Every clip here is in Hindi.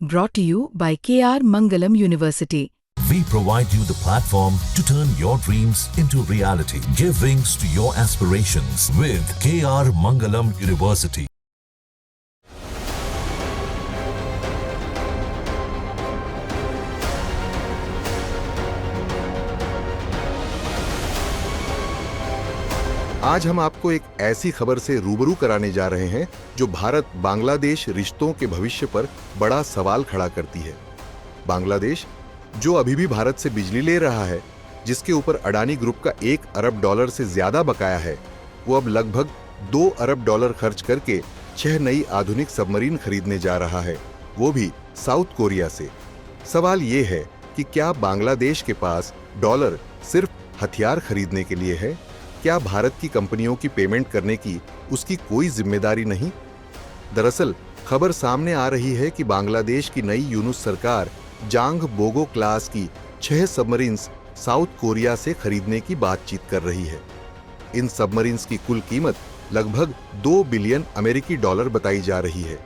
Brought to you by KR Mangalam University. We provide you the platform to turn your dreams into reality. Give wings to your aspirations with KR Mangalam University. आज हम आपको एक ऐसी खबर से रूबरू कराने जा रहे हैं जो भारत बांग्लादेश रिश्तों के भविष्य पर बड़ा सवाल खड़ा करती है। बांग्लादेश, जो अभी भी भारत से बिजली ले रहा है, जिसके ऊपर अडानी ग्रुप का $1 अरब से ज्यादा बकाया है, वो अब लगभग $2 अरब खर्च करके 6 नई आधुनिक सबमरीन खरीदने जा रहा है, वो भी साउथ कोरिया से। सवाल ये है कि क्या बांग्लादेश के पास डॉलर सिर्फ हथियार खरीदने के लिए है? क्या भारत की कंपनियों की पेमेंट करने की उसकी कोई जिम्मेदारी नहीं? दरअसल खबर सामने आ रही है कि बांग्लादेश की नई यूनुस सरकार जांग बोगो क्लास की 6 सबमरीन्स साउथ कोरिया से खरीदने की बातचीत कर रही है। इन सबमरीन्स की कुल कीमत लगभग $2 बिलियन अमेरिकी डॉलर बताई जा रही है।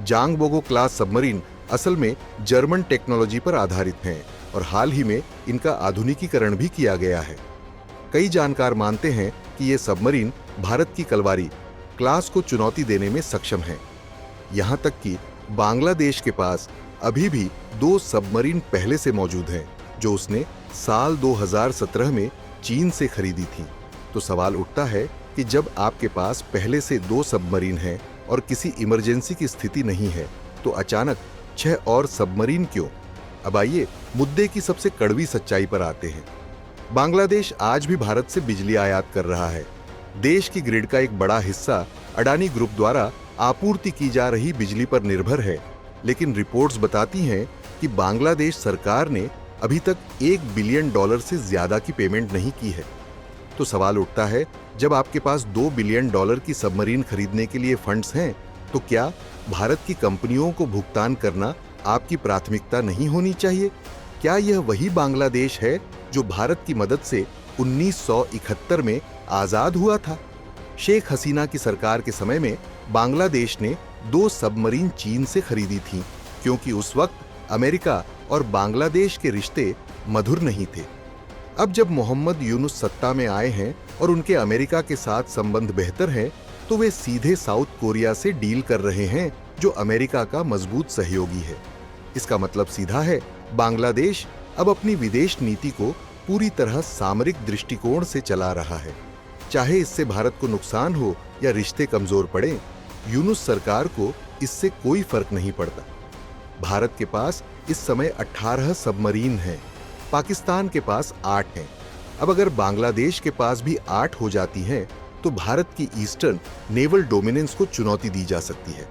जांग बोगो क्लास सबमरीन असल में जर्मन टेक्नोलॉजी पर आधारित हैं और हाल ही में इनका आधुनिकीकरण भी किया गया है। कई जानकार मानते हैं कि ये सबमरीन भारत की कलवारी क्लास को चुनौती देने में सक्षम हैं। यहां तक कि बांग्लादेश के पास अभी भी 2 सबमरीन पहले से मौजूद हैं, जो उसने साल 2017 में चीन से खरीदी थी। तो सवाल उठता है कि जब आपके पास पहले से 2 सबमरीन हैं और किसी इमरजेंसी की स्थिति नहीं है, तो अचानक 6 और सबमरीन क्यों? अब आइए मुद्दे की सबसे कड़वी सच्चाई पर आते हैं। बांग्लादेश आज भी भारत से बिजली आयात कर रहा है। देश की ग्रिड का एक बड़ा हिस्सा अडानी ग्रुप द्वारा आपूर्ति की जा रही बिजली पर निर्भर है, लेकिन रिपोर्ट्स बताती हैं कि बांग्लादेश सरकार ने अभी तक $1 बिलियन से ज्यादा की पेमेंट नहीं की है। तो सवाल उठता है, जब आपके पास $2 बिलियन की सबमरीन खरीदने के लिए फंड्स हैं, तो क्या भारत की कंपनियों को भुगतान करना आपकी प्राथमिकता नहीं होनी चाहिए? क्या यह वही बांग्लादेश है जो भारत की मदद से 1971 में आजाद हुआ था? शेख हसीना की सरकार के समय में बांग्लादेश ने 2 सबमरीन चीन से खरीदी थीं, क्योंकि उस वक्त अमेरिका और बांग्लादेश के रिश्ते मधुर नहीं थे। अब जब मोहम्मद यूनुस सत्ता में आए हैं और उनके अमेरिका के साथ संबंध बेहतर हैं, तो वे सीधे साउथ कोरिया से डील कर रहे हैं, जो अमेरिका का मजबूत सहयोगी है। इसका मतलब सीधा है, बांग्लादेश अब अपनी विदेश नीति को पूरी तरह सामरिक दृष्टिकोण से चला रहा है। चाहे इससे भारत को नुकसान हो या रिश्ते कमजोर पड़े, यूनुस सरकार को इससे कोई फर्क नहीं पड़ता। भारत के पास इस समय 18 सबमरीन हैं, पाकिस्तान के पास 8 हैं। अब अगर बांग्लादेश के पास भी 8 हो जाती हैं, तो भारत की ईस्टर्न नेवल डोमिनेंस को चुनौती दी जा सकती है।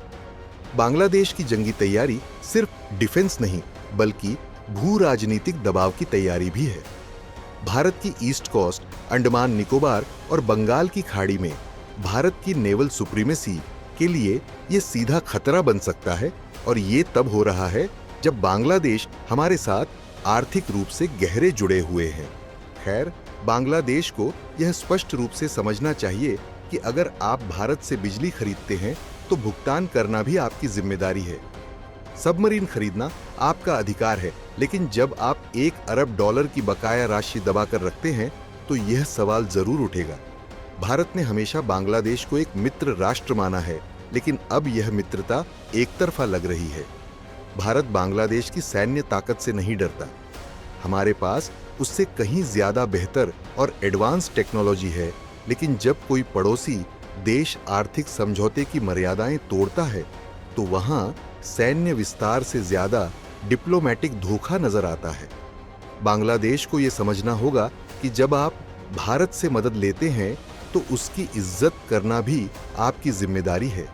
बांग्लादेश की जंगी तैयारी सिर्फ डिफेंस नहीं, बल्कि भू राजनीतिक दबाव की तैयारी भी है। भारत की ईस्ट कोस्ट, अंडमान निकोबार और बंगाल की खाड़ी में भारत की नेवल सुप्रीमेसी के लिए यह सीधा खतरा बन सकता है, और ये तब हो रहा है जब बांग्लादेश हमारे साथ आर्थिक रूप से गहरे जुड़े हुए हैं। खैर, बांग्लादेश को यह स्पष्ट रूप से समझना चाहिए कि अगर आप भारत से बिजली खरीदते हैं, तो भुगतान करना भी आपकी जिम्मेदारी है। सबमरीन खरीदना आपका अधिकार है, लेकिन जब आप $1 अरब की बकाया राशि दबाकर रखते हैं, तो यह सवाल जरूर उठेगा। भारत ने हमेशा बांग्लादेश को एक मित्र राष्ट्र माना है, लेकिन अब यह मित्रता एक तरफा लग रही है। भारत बांग्लादेश की सैन्य ताकत से नहीं डरता। हमारे पास उससे कहीं ज्यादा बेहतर और एडवांस टेक्नोलॉजी है, लेकिन जब कोई पड़ोसी देश आर्थिक समझौते की मर्यादाएं तोड़ता है, तो वहां सैन्य विस्तार से ज्यादा डिप्लोमेटिक धोखा नजर आता है। बांग्लादेश को यह समझना होगा कि जब आप भारत से मदद लेते हैं, तो उसकी इज्जत करना भी आपकी जिम्मेदारी है।